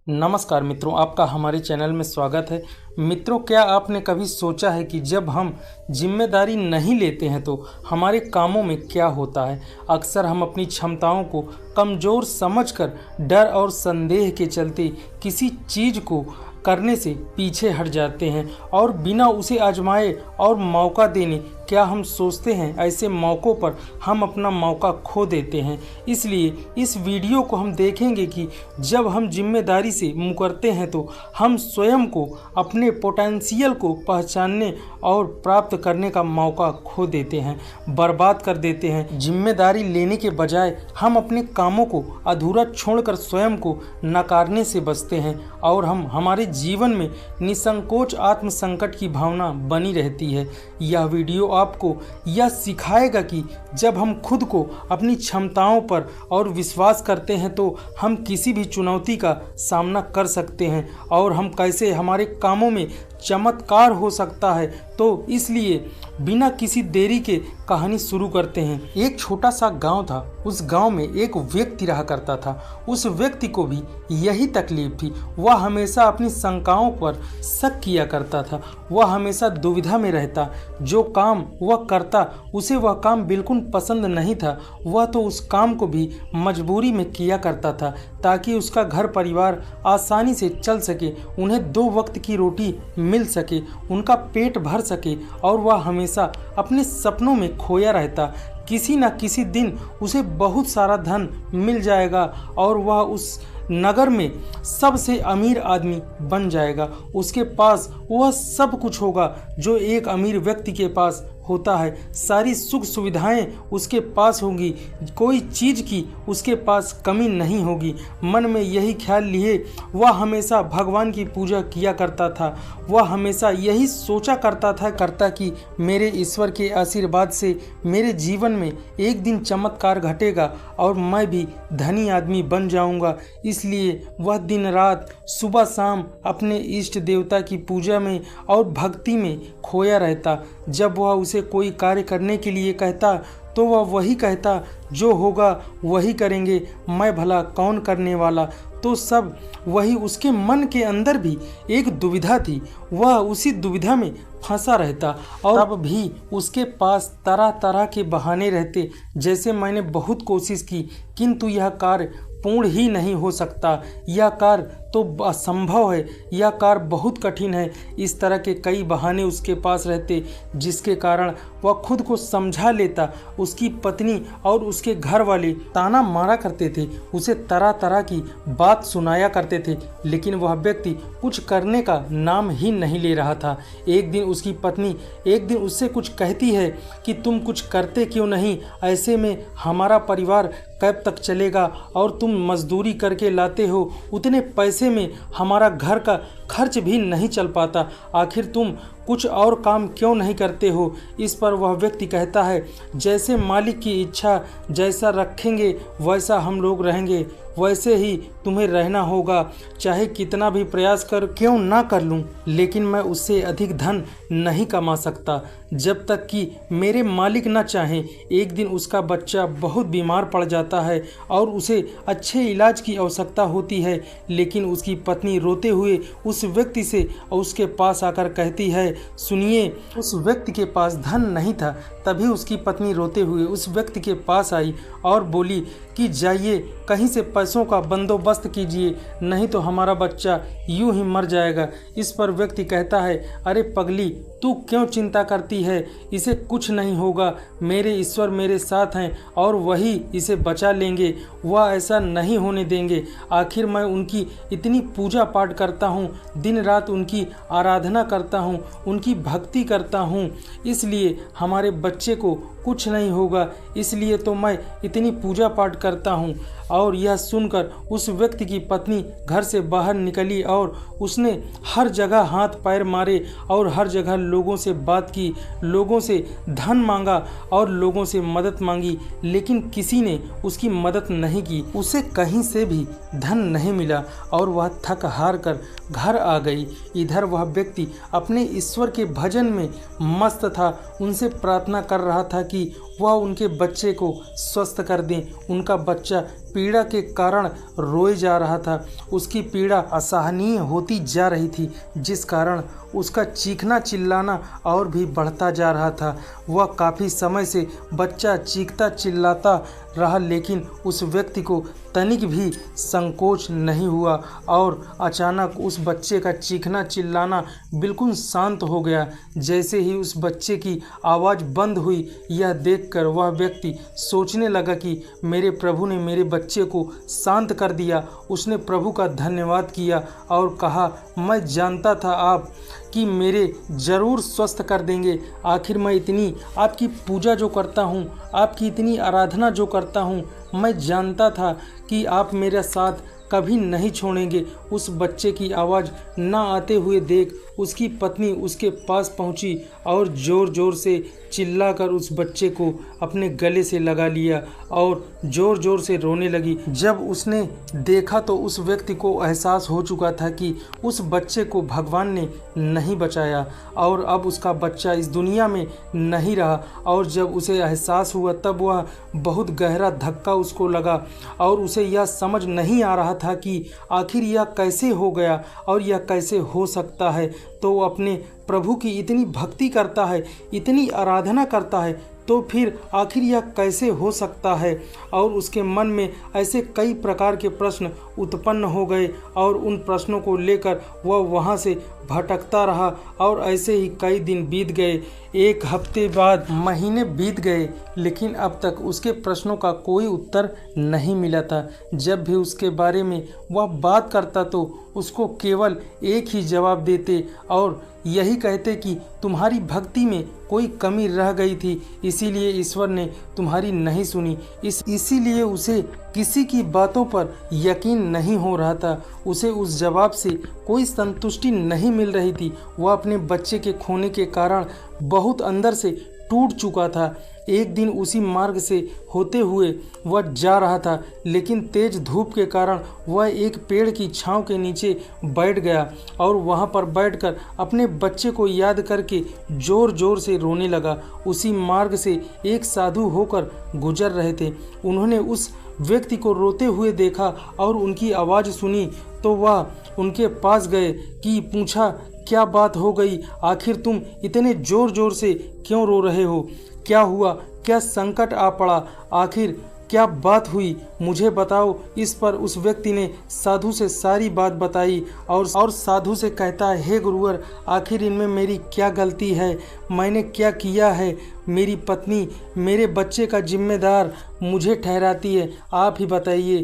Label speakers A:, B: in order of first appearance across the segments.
A: नमस्कार मित्रों, आपका हमारे चैनल में स्वागत है। मित्रों, क्या आपने कभी सोचा है कि जब हम जिम्मेदारी नहीं लेते हैं तो हमारे कामों में क्या होता है। अक्सर हम अपनी क्षमताओं को कमज़ोर समझकर डर और संदेह के चलते किसी चीज़ को करने से पीछे हट जाते हैं और बिना उसे आजमाए और मौका देने क्या हम सोचते हैं ऐसे मौक़ों पर हम अपना मौका खो देते हैं। इसलिए इस वीडियो को हम देखेंगे कि जब हम जिम्मेदारी से मुकरते हैं तो हम स्वयं को, अपने पोटेंशियल को पहचानने और प्राप्त करने का मौका खो देते हैं, बर्बाद कर देते हैं। जिम्मेदारी लेने के बजाय हम अपने कामों को अधूरा छोड़कर स्वयं को नकारने से बचते हैं और हमारे जीवन में निसंकोच आत्मसंकट की भावना बनी रहती है। यह वीडियो आपको यह सिखाएगा कि जब हम खुद को, अपनी क्षमताओं पर और विश्वास करते हैं तो हम किसी भी चुनौती का सामना कर सकते हैं और हम कैसे हमारे कामों में चमत्कार हो सकता है। तो इसलिए बिना किसी देरी के कहानी शुरू करते हैं। एक छोटा सा गांव था। उस गांव में एक व्यक्ति रहा करता था। उस व्यक्ति को भी यही तकलीफ थी। वह हमेशा अपनी शंकाओं पर शक किया करता था। वह हमेशा दुविधा में रहता। जो काम वह करता उसे वह काम बिल्कुल पसंद नहीं था। वह तो उस काम को भी मजबूरी में किया करता था ताकि उसका घर परिवार आसानी से चल सके, उन्हें 2 वक्त की रोटी मिल सके, उनका पेट भर सके। और वह हमेशा अपने सपनों में खोया रहता। किसी न किसी दिन उसे बहुत सारा धन मिल जाएगा और वह उस नगर में सबसे अमीर आदमी बन जाएगा। उसके पास वह सब कुछ होगा जो एक अमीर व्यक्ति के पास होता है। सारी सुख सुविधाएं उसके पास होंगी, कोई चीज़ की उसके पास कमी नहीं होगी। मन में यही ख्याल लिए वह हमेशा भगवान की पूजा किया करता था। वह हमेशा यही सोचा करता कि मेरे ईश्वर के आशीर्वाद से मेरे जीवन में एक दिन चमत्कार घटेगा और मैं भी धनी आदमी बन जाऊंगा। इसलिए वह दिन रात, सुबह शाम अपने इष्ट देवता की पूजा में और भक्ति में खोया रहता। जब वह उसे कोई कार्य करने के लिए कहता तो वह वही कहता, जो होगा वही करेंगे, मैं भला कौन करने वाला। तो सब वही। उसके मन के अंदर भी एक दुविधा थी। वह उसी दुविधा में फंसा रहता और तब भी उसके पास तरह तरह के बहाने रहते, जैसे मैंने बहुत कोशिश की किंतु यह कार्य पूर्ण ही नहीं हो सकता, यह कार्य तो असंभव है, यह कार्य बहुत कठिन है। इस तरह के कई बहाने उसके पास रहते जिसके कारण वह खुद को समझा लेता। उसकी पत्नी और उसके घर वाले ताना मारा करते थे, उसे तरह तरह की बात सुनाया करते थे, लेकिन वह व्यक्ति कुछ करने का नाम ही नहीं ले रहा था। एक दिन उसकी पत्नी उससे कुछ कहती है कि तुम कुछ करते क्यों नहीं, ऐसे में हमारा परिवार कब तक चलेगा और तुम मजदूरी करके लाते हो, उतने पैसे में हमारा घर का खर्च भी नहीं चल पाता, आखिर तुम कुछ और काम क्यों नहीं करते हो। इस पर वह व्यक्ति कहता है, जैसे मालिक की इच्छा, जैसा रखेंगे वैसा हम लोग रहेंगे, वैसे ही तुम्हें रहना होगा। चाहे कितना भी प्रयास कर क्यों ना कर लूं, लेकिन मैं उससे अधिक धन नहीं कमा सकता जब तक कि मेरे मालिक न चाहें। एक दिन उसका बच्चा बहुत बीमार पड़ जाता है और उसे अच्छे इलाज की आवश्यकता होती है, लेकिन उसकी पत्नी रोते हुए उस व्यक्ति से और उसके पास आकर कहती है, सुनिए। उस व्यक्ति के पास धन नहीं था। तभी उसकी पत्नी रोते हुए उस व्यक्ति के पास आई और बोली कि जाइए, कहीं से पैसों का बंदोबस्त कीजिए, नहीं तो हमारा बच्चा यूं ही मर जाएगा। इस पर व्यक्ति कहता है, अरे पगली, तू क्यों चिंता करती है, इसे कुछ नहीं होगा, मेरे ईश्वर मेरे साथ हैं और वही इसे बचा लेंगे, वह ऐसा नहीं होने देंगे। आखिर मैं उनकी इतनी पूजा पाठ करता हूँ, दिन रात उनकी आराधना करता हूँ, उनकी भक्ति करता हूँ, इसलिए हमारे बच्चे को कुछ नहीं होगा, इसलिए तो मैं इतनी पूजा पाठ करता हूँ। और यह सुनकर उस व्यक्ति की पत्नी घर से बाहर निकली और उसने हर जगह हाथ पैर मारे और हर जगह लोगों से बात की, लोगों से धन मांगा और लोगों से मदद मांगी, लेकिन किसी ने उसकी मदद नहीं की। उसे कहीं से भी धन नहीं मिला और वह थक हार कर घर आ गई। इधर वह व्यक्ति अपने ईश्वर के भजन में मस्त था, उनसे प्रार्थना कर रहा था कि वह उनके बच्चे को स्वस्थ कर दें, उनका बच्चा पीड़ा के कारण रोए जा रहा था। उसकी पीड़ा असहनीय होती जा रही थी, जिस कारण उसका चीखना चिल्लाना और भी बढ़ता जा रहा था। वह काफ़ी समय से बच्चा चीखता चिल्लाता रहा, लेकिन उस व्यक्ति को तनिक भी संकोच नहीं हुआ और अचानक उस बच्चे का चीखना चिल्लाना बिल्कुल शांत हो गया। जैसे ही उस बच्चे की आवाज़ बंद हुई, यह देखकर वह व्यक्ति सोचने लगा कि मेरे प्रभु ने मेरे बच्चे को शांत कर दिया। उसने प्रभु का धन्यवाद किया और कहा, मैं जानता था आप कि मेरे ज़रूर स्वस्थ कर देंगे। आखिर मैं इतनी आपकी पूजा जो करता हूँ, आपकी इतनी आराधना जो करता हूँ, मैं जानता था कि आप मेरा साथ कभी नहीं छोड़ेंगे। उस बच्चे की आवाज़ ना आते हुए देख उसकी पत्नी उसके पास पहुंची और ज़ोर ज़ोर से चिल्लाकर उस बच्चे को अपने गले से लगा लिया और ज़ोर ज़ोर से रोने लगी। जब उसने देखा तो उस व्यक्ति को एहसास हो चुका था कि उस बच्चे को भगवान ने नहीं बचाया और अब उसका बच्चा इस दुनिया में नहीं रहा। और जब उसे एहसास हुआ तब वह बहुत गहरा धक्का उसको लगा और उसे यह समझ नहीं आ रहा था कि आखिर यह कैसे हो गया और यह कैसे हो सकता है। तो वो अपने प्रभु की इतनी भक्ति करता है, इतनी आराधना करता है, तो फिर आखिर यह कैसे हो सकता है। और उसके मन में ऐसे कई प्रकार के प्रश्न उत्पन्न हो गए और उन प्रश्नों को लेकर वह वहाँ से भटकता रहा और ऐसे ही कई दिन बीत गए। एक हफ्ते बाद महीने बीत गए, लेकिन अब तक उसके प्रश्नों का कोई उत्तर नहीं मिला था। जब भी उसके बारे में वह बात करता तो उसको केवल एक ही जवाब देते और यही कहते कि तुम्हारी भक्ति में कोई कमी रह गई थी, इसीलिए ईश्वर ने तुम्हारी नहीं सुनी। इसीलिए उसे किसी की बातों पर यकीन नहीं हो रहा था। उसे उस जवाब से कोई संतुष्टि नहीं मिल रही थी। वह अपने बच्चे के खोने के कारण बहुत अंदर से टूट चुका था। एक दिन उसी मार्ग से होते हुए वह जा रहा था, लेकिन तेज धूप के कारण वह एक पेड़ की छांव के नीचे बैठ गया और वहां पर बैठकर अपने बच्चे को याद करके जोर जोर से रोने लगा। उसी मार्ग से एक साधु होकर गुजर रहे थे। उन्होंने उस व्यक्ति को रोते हुए देखा और उनकी आवाज़ सुनी तो वह उनके पास गए कि पूछा, क्या बात हो गई? आखिर तुम इतने जोर जोर से क्यों रो रहे हो? क्या हुआ? क्या संकट आ पड़ा? आखिर क्या बात हुई? मुझे बताओ। इस पर उस व्यक्ति ने साधु से सारी बात बताई और साधु से कहता है, हे गुरुवर, आखिर इनमें मेरी क्या गलती है? मैंने क्या किया है? मेरी पत्नी मेरे बच्चे का जिम्मेदार मुझे ठहराती है। आप ही बताइए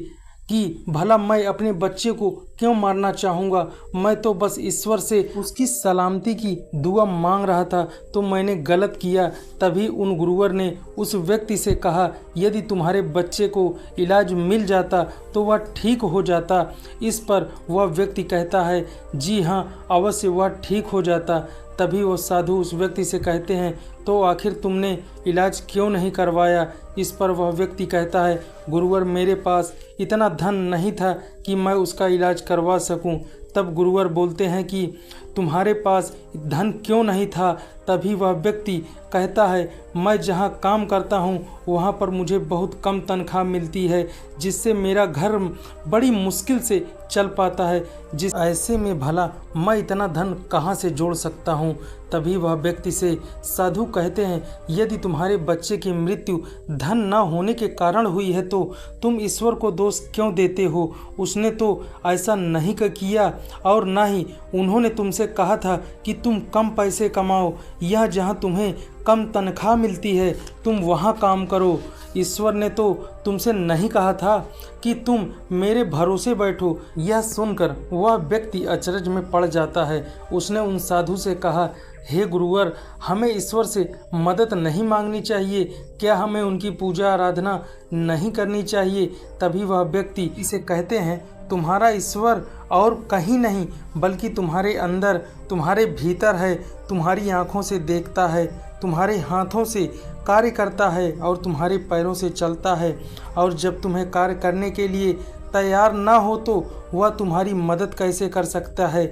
A: कि भला मैं अपने बच्चे को क्यों मारना चाहूँगा? मैं तो बस ईश्वर से उसकी सलामती की दुआ मांग रहा था, तो मैंने गलत किया। तभी उन गुरुवर ने उस व्यक्ति से कहा, यदि तुम्हारे बच्चे को इलाज मिल जाता तो वह ठीक हो जाता। इस पर वह व्यक्ति कहता है, जी हाँ, अवश्य वह ठीक हो जाता। तभी वो साधु उस व्यक्ति से कहते हैं, तो आखिर तुमने इलाज क्यों नहीं करवाया? इस पर वह व्यक्ति कहता है, गुरुवर, मेरे पास इतना धन नहीं था कि मैं उसका इलाज करवा सकूं। तब गुरुवर बोलते हैं कि तुम्हारे पास धन क्यों नहीं था? तभी वह व्यक्ति कहता है, मैं जहां काम करता हूं वहां पर मुझे बहुत कम तनख्वाह मिलती है, जिससे मेरा घर बड़ी मुश्किल से चल पाता है। जिस ऐसे में भला मैं इतना धन कहां से जोड़ सकता हूं? तभी वह व्यक्ति से साधु कहते हैं, यदि तुम्हारे बच्चे की मृत्यु धन न होने के कारण हुई है तो तुम ईश्वर को दोष क्यों देते हो? उसने तो ऐसा नहीं किया और ना ही उन्होंने तुमसे कहा था कि तुम कम पैसे कमाओ, यह जहां तुम्हें कम तनख्वाह मिलती है तुम वहां काम करो। ईश्वर ने तो तुमसे नहीं कहा था कि तुम मेरे भरोसे बैठो। यह सुनकर वह व्यक्ति अचरज में पड़ जाता है। उसने उन साधु से कहा, हे गुरुवर, हमें ईश्वर से मदद नहीं मांगनी चाहिए? क्या हमें उनकी पूजा आराधना नहीं करनी चाहिए? तभी वह व्यक्ति इसे कहते हैं, तुम्हारा ईश्वर और कहीं नहीं बल्कि तुम्हारे अंदर, तुम्हारे भीतर है। तुम्हारी आँखों से देखता है, तुम्हारे हाथों से कार्य करता है और तुम्हारे पैरों से चलता है। और जब तुम्हें कार्य करने के लिए तैयार ना हो तो वह तुम्हारी मदद कैसे कर सकता है?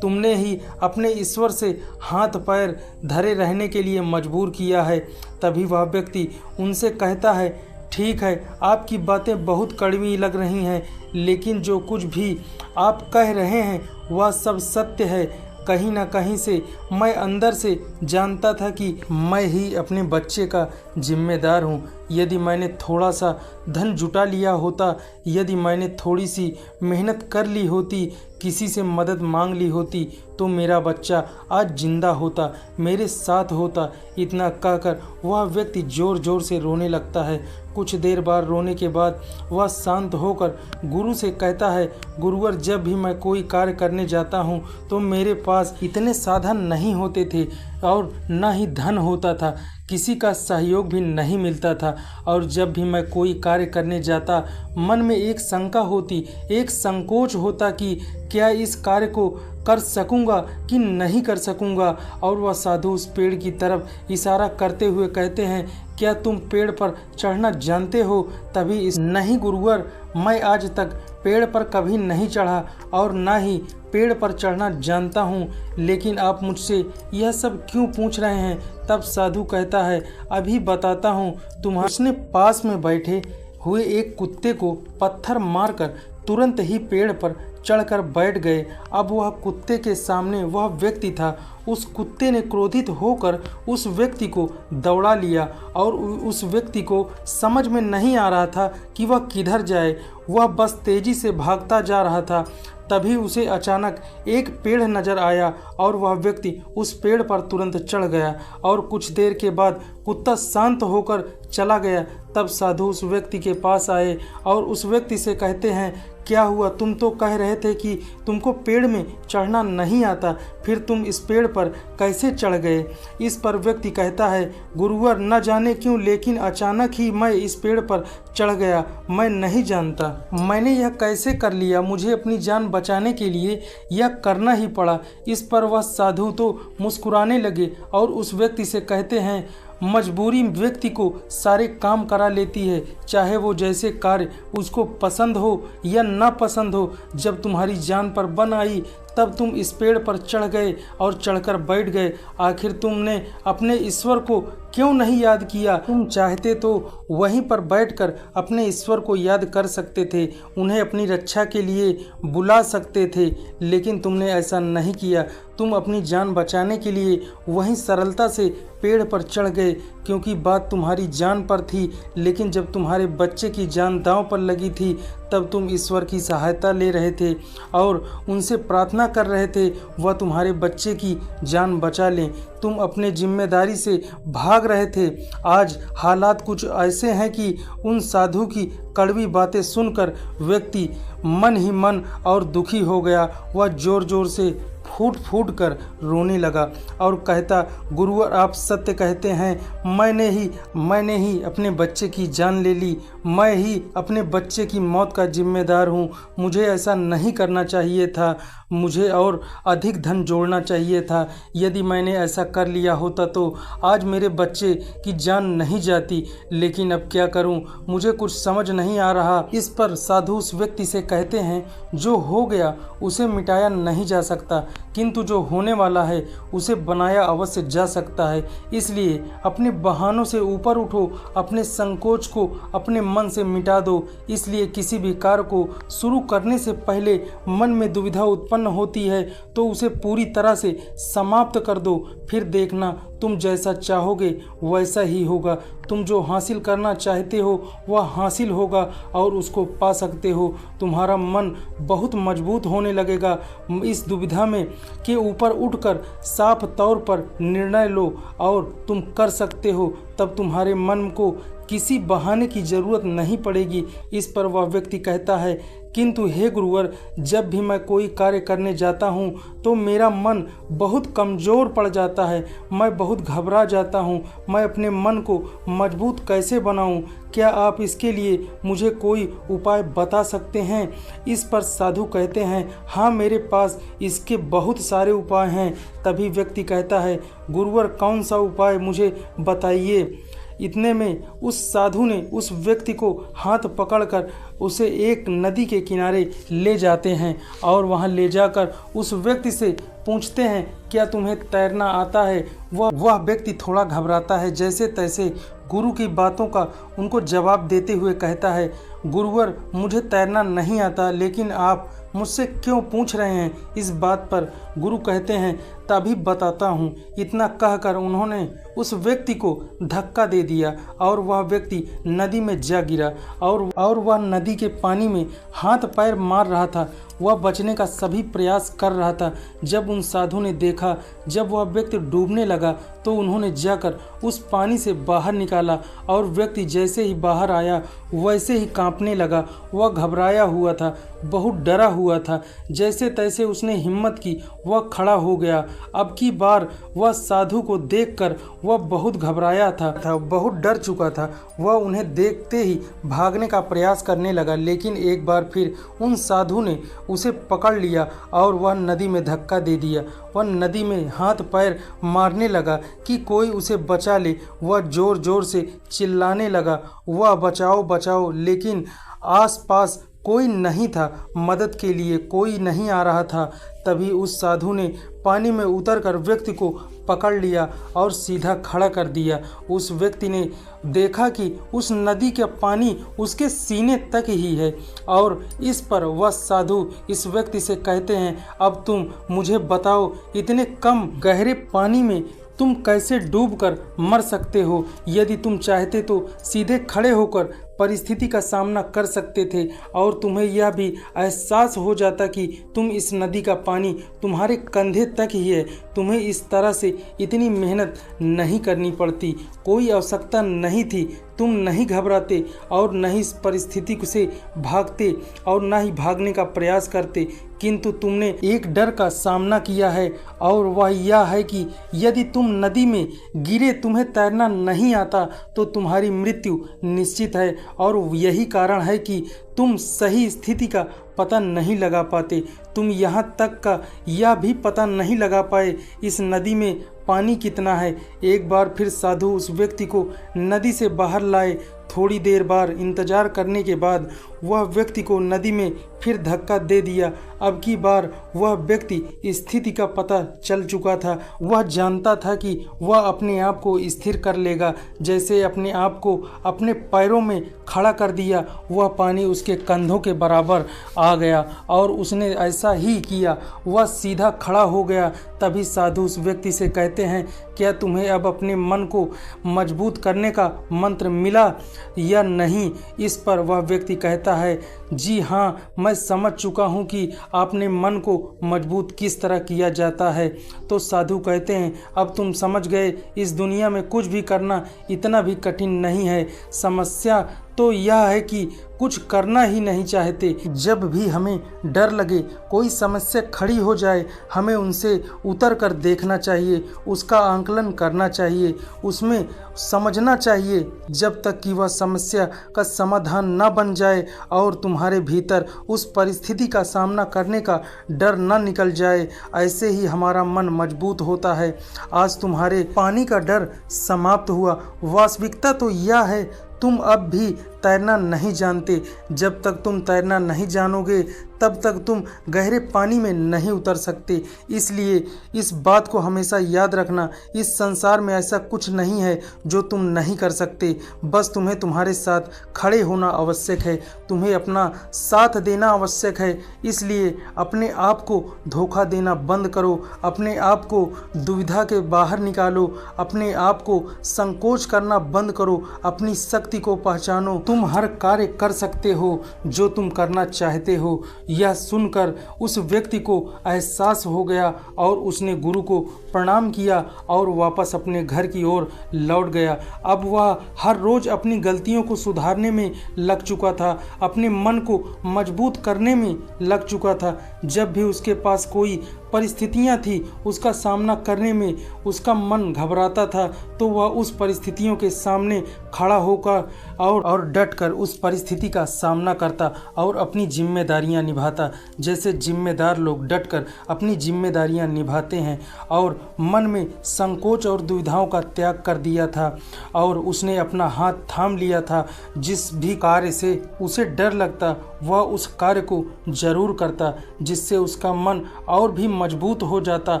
A: तुमने ही अपने ईश्वर से हाथ पैर धरे रहने के लिए मजबूर किया है। तभी वह व्यक्ति उनसे कहता है, ठीक है, आपकी बातें बहुत कड़वी लग रही हैं, लेकिन जो कुछ भी आप कह रहे हैं वह सब सत्य है। कहीं ना कहीं से मैं अंदर से जानता था कि मैं ही अपने बच्चे का जिम्मेदार हूँ। यदि मैंने थोड़ा सा धन जुटा लिया होता, यदि मैंने थोड़ी सी मेहनत कर ली होती, किसी से मदद मांग ली होती, तो मेरा बच्चा आज जिंदा होता, मेरे साथ होता। इतना कहकर वह व्यक्ति ज़ोर ज़ोर से रोने लगता है। कुछ देर बाद रोने के बाद वह शांत होकर गुरु से कहता है, गुरुवर, जब भी मैं कोई कार्य करने जाता हूँ तो मेरे पास इतने साधन नहीं होते थे और न ही धन होता था, किसी का सहयोग भी नहीं मिलता था। और जब भी मैं कोई कार्य करने जाता, मन में एक शंका होती, एक संकोच होता कि क्या इस कार्य को कर सकूंगा कि नहीं कर सकूंगा। और वह साधु उस पेड़ की तरफ इशारा करते हुए कहते हैं, क्या तुम पेड़ पर चढ़ना जानते हो? तभी इस नहीं गुरुवर, मैं आज तक पेड़ पर कभी नहीं चढ़ा और ना ही पेड़ पर चढ़ना जानता हूँ, लेकिन आप मुझसे यह सब क्यों पूछ रहे हैं? तब साधु कहता है, अभी बताता हूँ तुम्हारे। उसने पास में बैठे हुए एक कुत्ते को पत्थर मारकर तुरंत ही पेड़ पर चढ़कर बैठ गए। अब वह कुत्ते के सामने वह व्यक्ति था। उस कुत्ते ने क्रोधित होकर उस व्यक्ति को दौड़ा लिया और उस व्यक्ति को समझ में नहीं आ रहा था कि वह किधर जाए। वह बस तेजी से भागता जा रहा था। तभी उसे अचानक एक पेड़ नजर आया और वह व्यक्ति उस पेड़ पर तुरंत चढ़ गया और कुछ देर के बाद कुत्ता शांत होकर चला गया। तब साधु उस व्यक्ति के पास आए और उस व्यक्ति से कहते हैं, क्या हुआ? तुम तो कह रहे थे कि तुमको पेड़ में चढ़ना नहीं आता, फिर तुम इस पेड़ पर कैसे चढ़ गए? इस पर व्यक्ति कहता है, गुरुवर, न जाने क्यों लेकिन अचानक ही मैं इस पेड़ पर चढ़ गया। मैं नहीं जानता मैंने यह कैसे कर लिया, मुझे अपनी जान बचाने के लिए यह करना ही पड़ा। इस पर वह साधु तो मुस्कुराने लगे और उस व्यक्ति से कहते हैं, मजबूरी व्यक्ति को सारे काम करा लेती है, चाहे वो जैसे कार्य उसको पसंद हो या ना पसंद हो। जब तुम्हारी जान पर बन आई तब तुम इस पेड़ पर चढ़ गए और चढ़कर बैठ गए। आखिर तुमने अपने ईश्वर को क्यों नहीं याद किया? तुम चाहते तो वहीं पर बैठकर अपने ईश्वर को याद कर सकते थे, उन्हें अपनी रक्षा के लिए बुला सकते थे, लेकिन तुमने ऐसा नहीं किया। तुम अपनी जान बचाने के लिए वहीं सरलता से पेड़ पर चढ़ गए, क्योंकि बात तुम्हारी जान पर थी। लेकिन जब तुम्हारे बच्चे की जान दांव पर लगी थी तब तुम ईश्वर की सहायता ले रहे थे और उनसे प्रार्थना कर रहे थे वह तुम्हारे बच्चे की जान बचा लें। तुम अपने जिम्मेदारी से भाग रहे थे। आज हालात कुछ ऐसे हैं कि उन साधु की कड़वी बातें सुनकर व्यक्ति मन ही मन और दुखी हो गया। वह जोर जोर से फूट फूट कर रोने लगा और कहता, गुरुवर, आप सत्य कहते हैं, मैंने ही अपने बच्चे की जान ले ली। मैं ही अपने बच्चे की मौत का जिम्मेदार हूँ। मुझे ऐसा नहीं करना चाहिए था, मुझे और अधिक धन जोड़ना चाहिए था। यदि मैंने ऐसा कर लिया होता तो आज मेरे बच्चे की जान नहीं जाती, लेकिन अब क्या करूं, मुझे कुछ समझ नहीं आ रहा। इस पर साधु उस व्यक्ति से कहते हैं, जो हो गया उसे मिटाया नहीं जा सकता, किंतु जो होने वाला है उसे बनाया अवश्य जा सकता है। इसलिए अपने बहानों से ऊपर उठो, अपने संकोच को अपने मन से मिटा दो। इसलिए किसी भी कार्य को शुरू करने से पहले मन में दुविधा उत्पन्न होती है तो उसे पूरी तरह से समाप्त कर दो, फिर देखना तुम जैसा चाहोगे वैसा ही होगा। तुम जो हासिल करना चाहते हो वह हासिल होगा और उसको पा सकते हो। तुम्हारा मन बहुत मजबूत होने लगेगा। इस दुविधा में के ऊपर उठकर साफ तौर पर निर्णय लो और तुम कर सकते हो। तब तुम्हारे मन को किसी बहाने की जरूरत नहीं पड़ेगी। इस पर वह व्यक्ति कहता है, किंतु हे गुरुवर, जब भी मैं कोई कार्य करने जाता हूँ तो मेरा मन बहुत कमज़ोर पड़ जाता है, मैं बहुत घबरा जाता हूँ। मैं अपने मन को मजबूत कैसे बनाऊँ? क्या आप इसके लिए मुझे कोई उपाय बता सकते हैं? इस पर साधु कहते हैं, हाँ, मेरे पास इसके बहुत सारे उपाय हैं। तभी व्यक्ति कहता है, गुरुवर, कौन सा उपाय मुझे बताइए। इतने में उस साधु ने उस व्यक्ति को हाथ पकड़कर उसे एक नदी के किनारे ले जाते हैं और वहां ले जाकर उस व्यक्ति से पूछते हैं, क्या तुम्हें तैरना आता है? वह व्यक्ति थोड़ा घबराता है, जैसे तैसे गुरु की बातों का उनको जवाब देते हुए कहता है, गुरुवर मुझे तैरना नहीं आता, लेकिन आप मुझसे क्यों पूछ रहे हैं इस बात पर? गुरु कहते हैं, तभी बताता हूँ। इतना कहकर उन्होंने उस व्यक्ति को धक्का दे दिया और वह व्यक्ति नदी में जा गिरा और वह नदी के पानी में हाथ पैर मार रहा था। वह बचने का सभी प्रयास कर रहा था। जब उन साधु ने देखा जब वह व्यक्ति डूबने लगा तो उन्होंने जाकर उस पानी से बाहर निकाला और व्यक्ति जैसे ही बाहर आया वैसे ही कांपने लगा। वह घबराया हुआ था, बहुत डरा हुआ था। जैसे तैसे उसने हिम्मत की, वह खड़ा हो गया। अब की बार वह साधु को देखकर वह बहुत घबराया था, बहुत डर चुका था। वह उन्हें देखते ही भागने का प्रयास करने लगा, लेकिन एक बार फिर उन साधु ने उसे पकड़ लिया और वह नदी में धक्का दे दिया। वह नदी में हाथ पैर मारने लगा कि कोई उसे बचा ले। वह जोर जोर से चिल्लाने लगा, वह बचाओ बचाओ, लेकिन आसपास कोई नहीं था, मदद के लिए कोई नहीं आ रहा था। तभी उस साधु ने पानी में उतरकर व्यक्ति को पकड़ लिया और सीधा खड़ा कर दिया। उस व्यक्ति ने देखा कि उस नदी का पानी उसके सीने तक ही है और इस पर वह साधु इस व्यक्ति से कहते हैं, अब तुम मुझे बताओ, इतने कम गहरे पानी में तुम कैसे डूबकर मर सकते हो? यदि तुम चाहते तो सीधे खड़े होकर परिस्थिति का सामना कर सकते थे और तुम्हें यह भी एहसास हो जाता कि तुम इस नदी का पानी तुम्हारे कंधे तक ही है। तुम्हें इस तरह से इतनी मेहनत नहीं करनी पड़ती, कोई आवश्यकता नहीं थी। तुम नहीं घबराते और न ही इस परिस्थिति से भागते और न ही भागने का प्रयास करते, किंतु तुमने एक डर का सामना किया है और वह यह है कि यदि तुम नदी में गिरे, तुम्हें तैरना नहीं आता तो तुम्हारी मृत्यु निश्चित है। और यही कारण है कि तुम सही स्थिति का पता नहीं लगा पाते। तुम यहाँ तक का यह भी पता नहीं लगा पाए इस नदी में पानी कितना है। एक बार फिर साधु उस व्यक्ति को नदी से बाहर लाए। थोड़ी देर बाद इंतजार करने के बाद वह व्यक्ति को नदी में फिर धक्का दे दिया। अब की बार वह व्यक्ति स्थिति का पता चल चुका था। वह जानता था कि वह अपने आप को स्थिर कर लेगा। जैसे अपने आप को अपने पैरों में खड़ा कर दिया, वह पानी उसके कंधों के बराबर आ गया और उसने ऐसा ही किया, वह सीधा खड़ा हो गया। तभी साधु उस व्यक्ति से कहते हैं, क्या तुम्हें अब अपने मन को मजबूत करने का मंत्र मिला या नहीं? इस पर वह व्यक्ति कहता है, जी हाँ, मैं समझ चुका हूँ कि आपने मन को मजबूत किस तरह किया जाता है। तो साधु कहते हैं, अब तुम समझ गए, इस दुनिया में कुछ भी करना इतना भी कठिन नहीं है। समस्या तो यह है कि कुछ करना ही नहीं चाहते। जब भी हमें डर लगे, कोई समस्या खड़ी हो जाए, हमें उनसे उतर कर देखना चाहिए, उसका आंकलन करना चाहिए, उसमें समझना चाहिए जब तक कि वह समस्या का समाधान न बन जाए और तुम्हारे भीतर उस परिस्थिति का सामना करने का डर न निकल जाए। ऐसे ही हमारा मन मजबूत होता है। आज तुम्हारे पानी का डर समाप्त हुआ। वास्तविकता तो यह है, तुम अब भी तैरना नहीं जानते। जब तक तुम तैरना नहीं जानोगे तब तक तुम गहरे पानी में नहीं उतर सकते। इसलिए इस बात को हमेशा याद रखना, इस संसार में ऐसा कुछ नहीं है जो तुम नहीं कर सकते। बस तुम्हें तुम्हारे साथ खड़े होना आवश्यक है, तुम्हें अपना साथ देना आवश्यक है। इसलिए अपने आप को धोखा देना बंद करो, अपने आप को दुविधा के बाहर निकालो, अपने आप को संकोच करना बंद करो, अपनी शक्ति को पहचानो। तुम हर कार्य कर सकते हो जो तुम करना चाहते हो। यह सुनकर उस व्यक्ति को एहसास हो गया और उसने गुरु को प्रणाम किया और वापस अपने घर की ओर लौट गया। अब वह हर रोज अपनी गलतियों को सुधारने में लग चुका था, अपने मन को मजबूत करने में लग चुका था। जब भी उसके पास कोई परिस्थितियां थी, उसका सामना करने में उसका मन घबराता था, तो वह उस परिस्थितियों के सामने खड़ा होकर और डटकर उस परिस्थिति का सामना करता और अपनी जिम्मेदारियां निभाता। जैसे जिम्मेदार लोग डटकर अपनी जिम्मेदारियां निभाते हैं और मन में संकोच और दुविधाओं का त्याग कर दिया था और उसने अपना हाथ थाम लिया था। जिस भी कार्य से उसे डर लगता वह उस कार्य को जरूर करता, जिससे उसका मन और भी मजबूत हो जाता।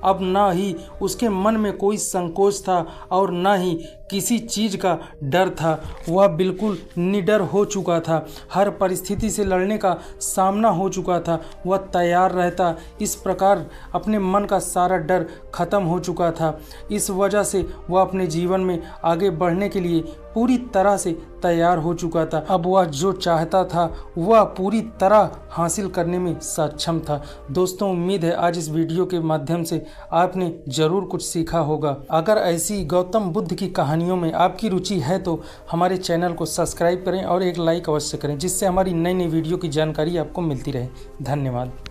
A: अब ना ही उसके मन में कोई संकोच था और ना ही किसी चीज़ का डर था। वह बिल्कुल निडर हो चुका था, हर परिस्थिति से लड़ने का सामना हो चुका था। वह तैयार रहता, इस प्रकार अपने मन का सारा डर खत्म हो चुका था। इस वजह से वह अपने जीवन में आगे बढ़ने के लिए पूरी तरह से तैयार हो चुका था। अब वह जो चाहता था वह पूरी तरह हासिल करने में सक्षम था। दोस्तों, उम्मीद है आज इस वीडियो के माध्यम से आपने ज़रूर कुछ सीखा होगा। अगर ऐसी गौतम बुद्ध की कहानियों में आपकी रुचि है तो हमारे चैनल को सब्सक्राइब करें और एक लाइक अवश्य करें, जिससे हमारी नई नई वीडियो की जानकारी आपको मिलती रहे। धन्यवाद।